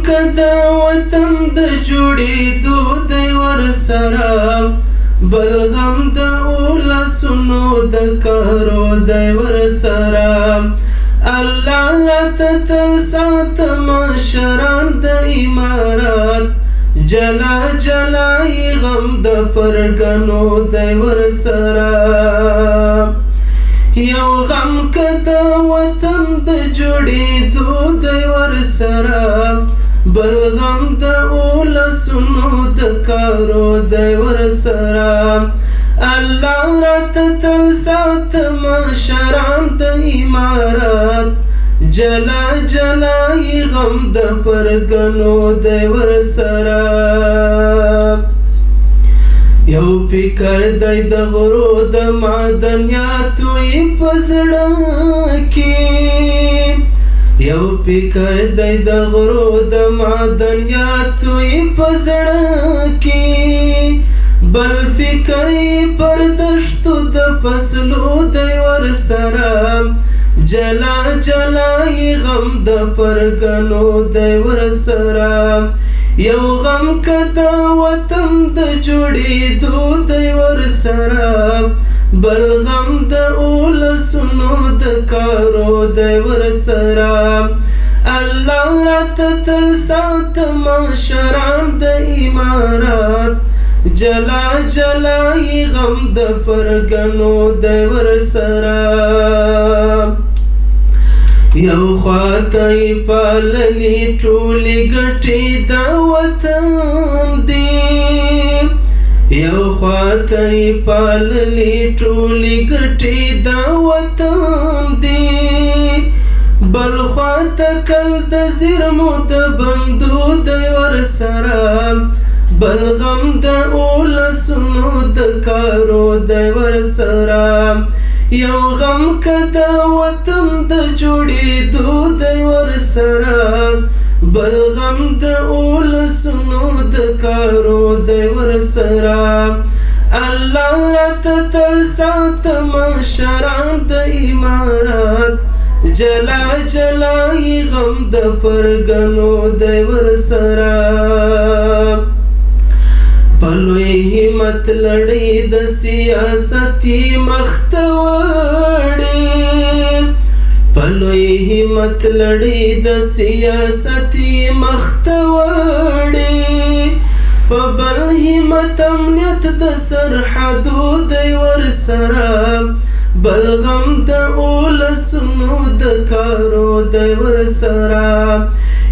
کدا وطن د جوړېدو دی ورسره بل غم د اولسونو د کارو دی ورسره الله راته تل ساته مشران د امارات جلا جلا غم د پرګنو دی ورسره یو غم کدا وطن د جوړېدو دی ورسره بل غم د اولسونو د کارو دی ورسره الله راته تل ساته مشران د امارات جلا جلا غم د پرګنو دی ورسره یو فکر دی د غرو د معدنیاتو په زړه کې یو فکر دی د غرو د معدنیاتو په زړه کې بل فکر پر دشتو د فصلو دی ورسره جلا جلا غم د پرګنو دی ورسره یو غم کدا وطن د جوړېدو دی ورسره بل غم د اولسونو د کارو دی ورسره الله راته تل ساته مشران د امارات جلا جلا غم د پرګنو دی ورسره یو خواته پاللی ټولې ګټې د وطن دی یو خواته پاللی ټولې ګټې د وطن دی بل خواته کل د زیرمو د بندو دی ورسره بل غم د اولسونو د کارو دی ورسره یو غم کدا وطن د جوړېدو دی ورسره بل غم د اولسونو د کارو دی ورسره الله راته تل ساته مشران د امارات جلا جلا غم د پرګنو دی ورسره پلوی همت لړۍ د سیاستي مخته وړې پلوی همت لړۍ د سیاستي مخته وړې په بل همت امنیت د سرحدو دی ورسره بل غم د اولسونو د کارو دی ورسره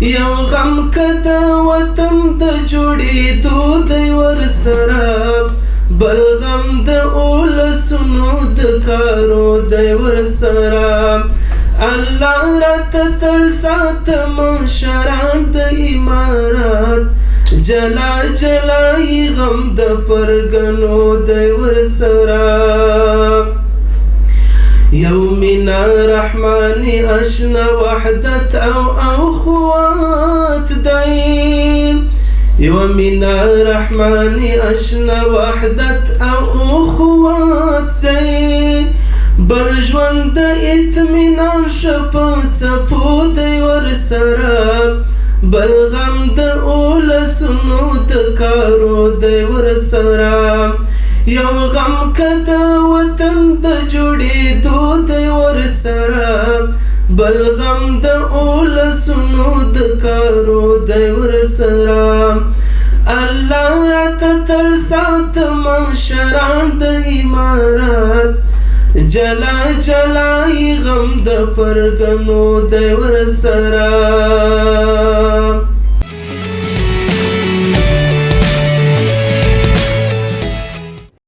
یو غم کدا وطن د جوړېدو دی ورسره بل غم د اولسونو د کارو دی ورسره الله راته تل ساته مشران د امارات جلا جلا غم د پرګنو دی ورسره یومنا رحمانی اشنا وحدت او اخوات دی یومنا رحمانی اشنا وحدت او اخوات دی بل ژوند د اطمینان شپه څپو دی ورسره بل غم د اولسونو د کارو دی ورسره یو غم کدا وطن د جوړېدو دی ورسره بل غم د اولسونو د کارو دی ورسره الله راته تل ساته مشران د امارات جلا جلا غم د پرګنو دی ورسره